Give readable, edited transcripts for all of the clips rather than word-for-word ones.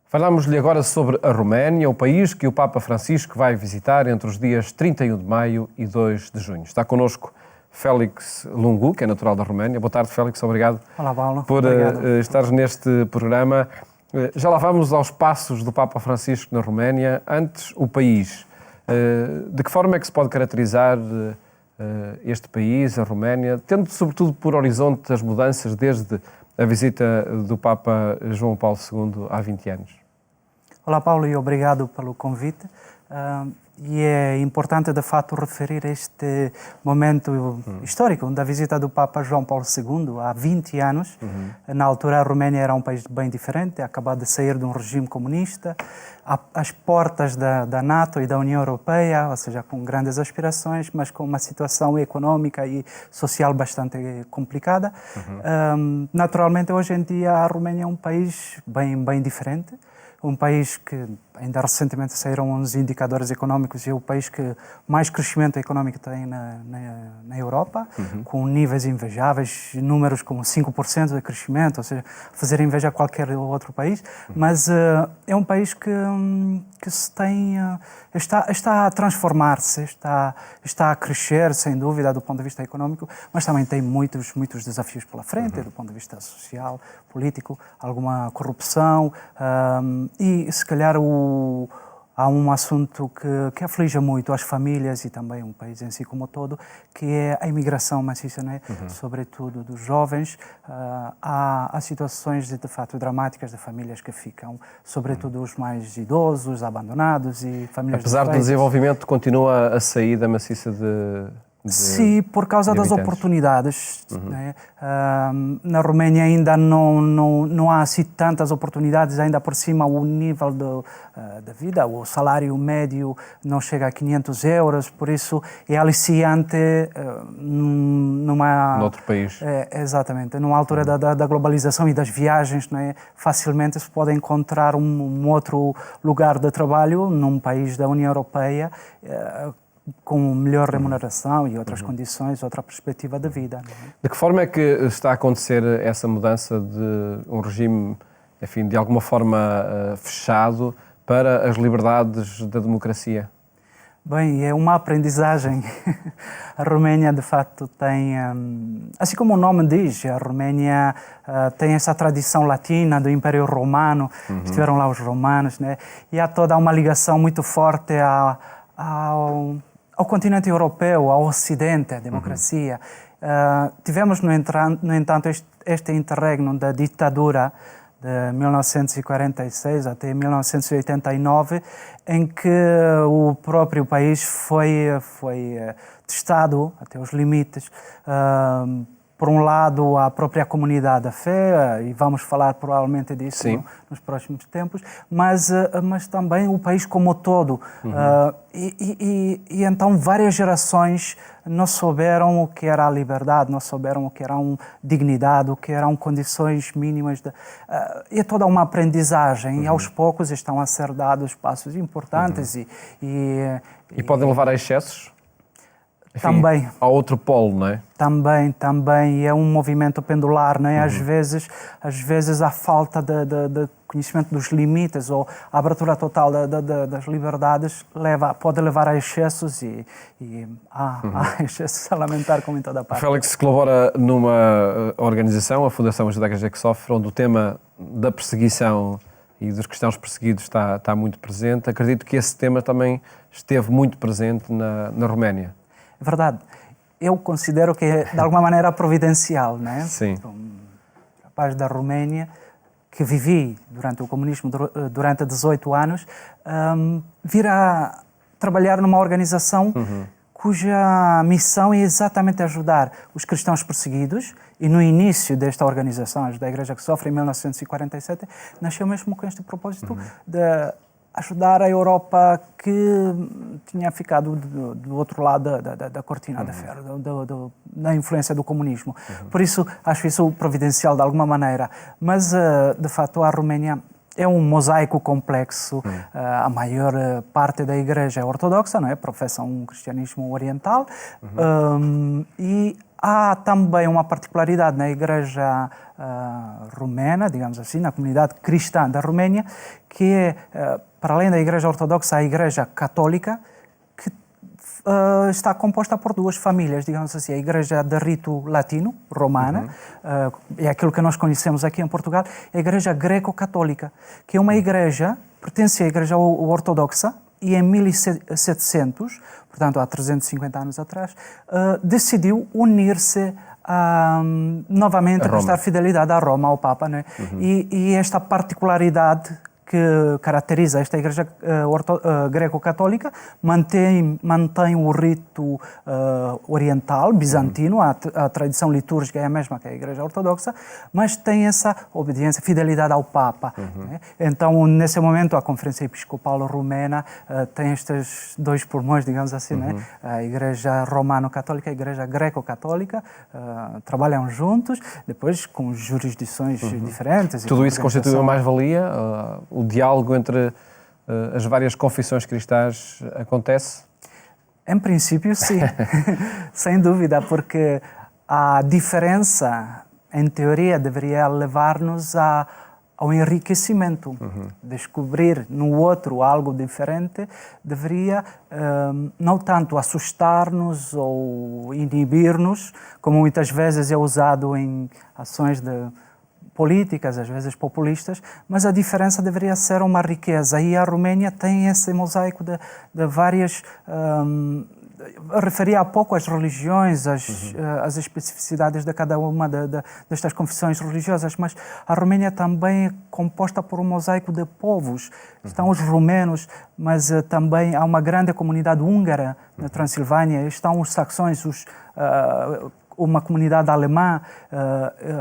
Falámos-lhe agora sobre a Roménia, o país que o Papa Francisco vai visitar entre os dias 31 de maio e 2 de junho. Está connosco Félix Lungu, que é natural da Roménia. Boa tarde, Félix. Obrigado. Olá, Paulo. Por estar neste programa. Já lá vamos aos passos do Papa Francisco na Roménia. Antes, o país. De que forma é que se pode caracterizar este país, a Roménia, tendo sobretudo por horizonte as mudanças desde a visita do Papa João Paulo II há 20 anos? Olá, Paulo, e obrigado pelo convite. E é importante, de fato, referir este momento histórico da visita do Papa João Paulo II há 20 anos. Na altura, a Roménia era um país bem diferente, acabado de sair de um regime comunista, às portas da NATO e da União Europeia, ou seja, com grandes aspirações, mas com uma situação económica e social bastante complicada. Naturalmente, hoje em dia, a Roménia é um país bem diferente. Um país que, ainda recentemente saíram uns indicadores económicos, é o país que mais crescimento económico tem na Europa, com níveis invejáveis, números como 5% de crescimento, ou seja, fazer inveja a qualquer outro país, mas é um país que se tem, está a transformar-se, está a crescer, sem dúvida, do ponto de vista económico, mas também tem muitos desafios pela frente, do ponto de vista social, político, alguma corrupção, e se calhar há um assunto que aflige muito as famílias e também o país em si como todo, que é a imigração maciça, não é? Sobretudo dos jovens. Há situações de fato dramáticas de famílias que ficam, sobretudo os mais idosos, abandonados e famílias. Apesar do desenvolvimento, continua a saída maciça Sim, por causa das oportunidades. Né? Na Roménia ainda não há assim tantas oportunidades, ainda por cima o nível da vida, o salário médio não chega a 500 euros, por isso é aliciante noutro país. Exatamente, numa altura da globalização e das viagens, não é? Facilmente se pode encontrar um outro lugar de trabalho num país da União Europeia, com melhor remuneração e outras condições, outra perspectiva de vida. De que forma é que está a acontecer essa mudança de um regime, enfim, de alguma forma fechado para as liberdades da democracia? Bem, é uma aprendizagem. A Roménia, de facto, tem, assim como o nome diz, a Roménia tem essa tradição latina do Império Romano, estiveram lá os romanos, né? E há toda uma ligação muito forte ao continente europeu, ao Ocidente, à democracia. Tivemos, no entanto, este interregno da ditadura de 1946 até 1989, em que o próprio país foi testado até os limites. Por um lado, a própria comunidade da fé, e vamos falar provavelmente disso nos próximos tempos, mas também o país como todo. E então várias gerações não souberam o que era a liberdade, não souberam o que era dignidade, o que eram condições mínimas. É toda uma aprendizagem e aos poucos estão a ser dados passos importantes. E podem levar a excessos? Enfim, também. Há outro polo, não é? Também. É um movimento pendular, não é? Às vezes a falta de conhecimento dos limites ou a abertura total das liberdades pode levar a excessos e há excessos a lamentar, como em toda a parte. Félix colabora numa organização, a Fundação Ajuda a Igreja que Sofre, onde o tema da perseguição e dos cristãos perseguidos está muito presente. Acredito que esse tema também esteve muito presente na Roménia. É verdade. Eu considero que é, de alguma maneira, providencial, não é? Sim. Um rapaz da Roménia, que vivi durante o comunismo durante 18 anos, vir a trabalhar numa organização cuja missão é exatamente ajudar os cristãos perseguidos. E no início desta organização, Ajuda a Igreja que Sofre, em 1947, nasceu mesmo com este propósito de ajudar a Europa que tinha ficado do outro lado da cortina de ferro, da influência do comunismo. Por isso, acho isso providencial de alguma maneira. Mas, de facto, a Roménia é um mosaico complexo. A maior parte da igreja é ortodoxa, não é? Professa um cristianismo oriental. E há também uma particularidade na Igreja romena, digamos assim, na comunidade cristã da Roménia, que é, para além da Igreja Ortodoxa, a Igreja Católica, que está composta por duas famílias, digamos assim, a Igreja de rito latino, romana, é aquilo que nós conhecemos aqui em Portugal, e a Igreja greco-católica, que é uma igreja, pertence à Igreja Ortodoxa, e em 1700, portanto há 350 anos atrás, decidiu unir-se novamente a prestar fidelidade a Roma, ao Papa, né? E esta particularidade que caracteriza esta Igreja greco-católica mantém o rito oriental, bizantino, a tradição litúrgica é a mesma que a Igreja Ortodoxa, mas tem essa obediência, fidelidade ao Papa. Né? Então, nesse momento, a Conferência Episcopal Romena tem estes dois pulmões, digamos assim, né? A Igreja Romano-Católica e a Igreja Greco-Católica trabalham juntos, depois com jurisdições diferentes. Tudo isso constitui uma mais-valia? O diálogo entre as várias confissões cristãs acontece? Em princípio, sim. Sem dúvida, porque a diferença, em teoria, deveria levar-nos ao enriquecimento. Descobrir no outro algo diferente deveria não tanto assustar-nos ou inibir-nos, como muitas vezes é usado em ações políticas, às vezes populistas, mas a diferença deveria ser uma riqueza. E a Roménia tem esse mosaico de várias... referia há pouco às religiões, as especificidades de cada uma destas confissões religiosas, mas a Roménia também é composta por um mosaico de povos. Estão os romenos, mas também há uma grande comunidade húngara na Transilvânia, estão os saxões, uma comunidade alemã,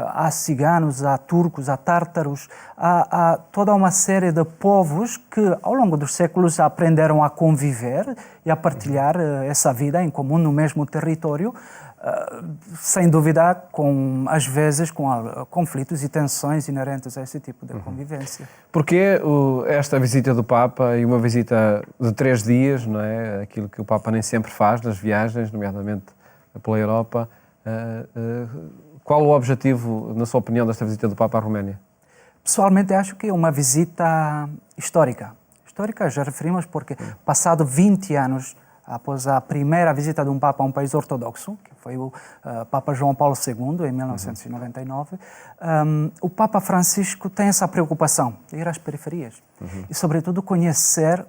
há ciganos, há turcos, há tártaros, há toda uma série de povos que ao longo dos séculos aprenderam a conviver e a partilhar essa vida em comum no mesmo território, sem dúvida, às vezes com conflitos e tensões inerentes a esse tipo de convivência. Porquê esta visita do Papa e uma visita de 3 dias, não é? Aquilo que o Papa nem sempre faz nas viagens, nomeadamente pela Europa. Qual o objetivo, na sua opinião, desta visita do Papa à Roménia? Pessoalmente, acho que é uma visita histórica. Histórica, já referimos, porque passado 20 anos após a primeira visita de um Papa a um país ortodoxo, que foi o Papa João Paulo II, em 1999, o Papa Francisco tem essa preocupação de ir às periferias e, sobretudo, conhecer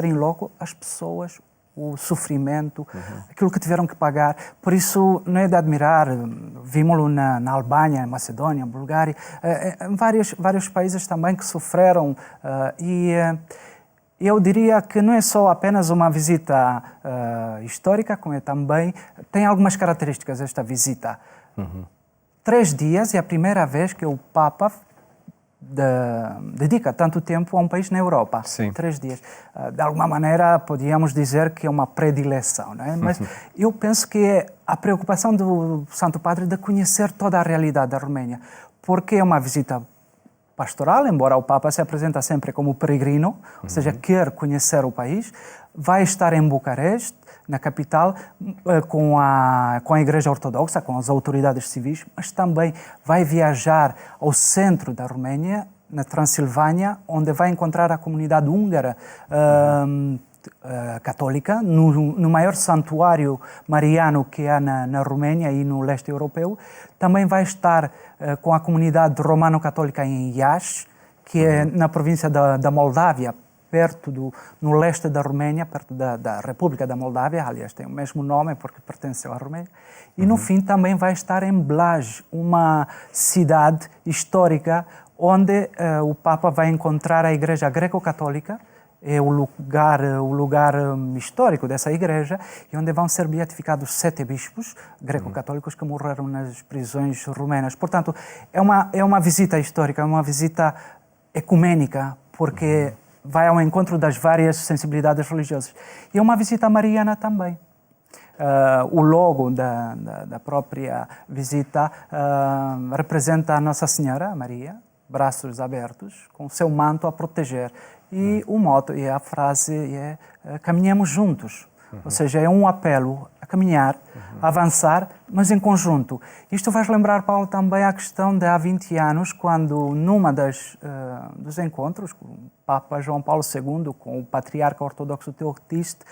em loco as pessoas, o sofrimento, aquilo que tiveram que pagar. Por isso, não é de admirar, vimos-lo na Albânia, Macedónia, Bulgária, em vários países também que sofreram. Eu diria que não é só apenas uma visita histórica, como é também... Tem algumas características esta visita. 3 dias é a primeira vez que o Papa dedica tanto tempo a um país na Europa. Sim. 3 dias. De alguma maneira, podíamos dizer que é uma predileção, não é? Mas eu penso que é a preocupação do Santo Padre de conhecer toda a realidade da Roménia, porque é uma visita pastoral, embora o Papa se apresenta sempre como peregrino, ou seja, quer conhecer o país, vai estar em Bucareste, na capital, com a Igreja Ortodoxa, com as autoridades civis, mas também vai viajar ao centro da Roménia, na Transilvânia, onde vai encontrar a comunidade húngara católica, no maior santuário mariano que há na Roménia e no leste europeu. Também vai estar com a comunidade romano-católica em Iași, que é na província da Moldávia, no leste da Roménia, perto da República da Moldávia, aliás, tem o mesmo nome porque pertenceu à Roménia. E no fim também vai estar em Blaj, uma cidade histórica onde o Papa vai encontrar a Igreja Greco-Católica, é o lugar histórico dessa igreja, e onde vão ser beatificados 7 bispos greco-católicos que morreram nas prisões romenas. Portanto, é uma visita histórica, é uma visita ecumênica, porque vai ao encontro das várias sensibilidades religiosas. E é uma visita mariana também. O logo da própria visita representa a Nossa Senhora, Maria, braços abertos, com o seu manto a proteger. E o moto e a frase é caminhamos juntos. Ou seja, é um apelo a caminhar, a avançar, mas em conjunto. Isto faz lembrar, Paulo, também a questão de há 20 anos, quando numa dos encontros com o Papa João Paulo II, com o Patriarca Ortodoxo Teoctiste,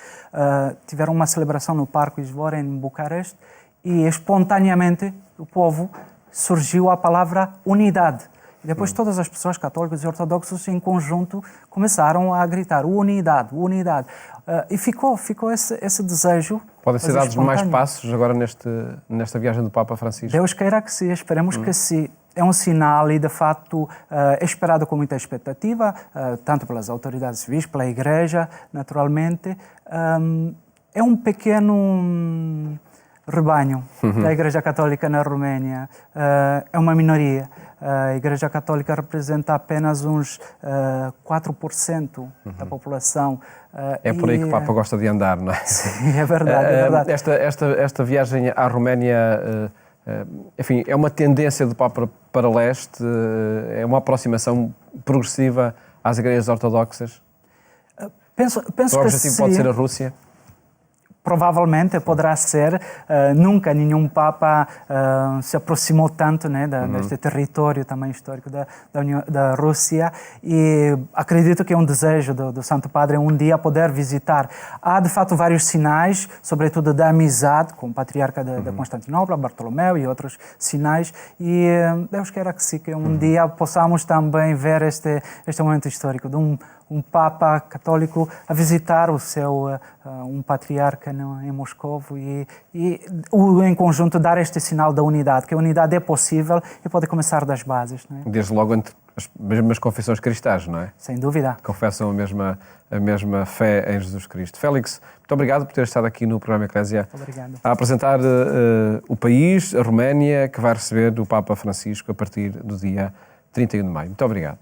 tiveram uma celebração no Parque Izvor, em Bucareste, e espontaneamente o povo surgiu a palavra unidade. E depois todas as pessoas católicas e ortodoxos em conjunto começaram a gritar unidade, unidade. E ficou esse desejo. Podem ser dados mais passos agora nesta viagem do Papa Francisco? Deus queira que sim, esperemos que sim. É um sinal e, de facto, é esperado com muita expectativa, tanto pelas autoridades civis, pela Igreja, naturalmente. É um pequeno rebanho da Igreja Católica na Roménia. É uma minoria. A Igreja Católica representa apenas uns 4% da população. É por aí que o Papa gosta de andar, não é? Sim, é verdade. É verdade. Esta viagem à Roménia, enfim, é uma tendência do Papa para leste, é uma aproximação progressiva às igrejas ortodoxas? Penso o que objetivo sim. pode ser a Rússia? Provavelmente poderá ser. Nunca nenhum Papa se aproximou tanto, né, deste território também histórico da Rússia, e acredito que é um desejo do Santo Padre um dia poder visitar. Há de fato vários sinais, sobretudo da amizade com o Patriarca da Constantinopla, Bartolomeu, e outros sinais, e Deus queira que sim, que um dia possamos também ver este momento histórico de um Papa católico a visitar um patriarca em Moscovo e em conjunto dar este sinal da unidade, que a unidade é possível e pode começar das bases. Não é? Desde logo entre as mesmas confissões cristãs, não é? Sem dúvida. Confessam a mesma fé em Jesus Cristo. Félix, muito obrigado por ter estado aqui no programa Eclésia a apresentar o país, a Roménia, que vai receber o Papa Francisco a partir do dia 31 de maio. Muito obrigado.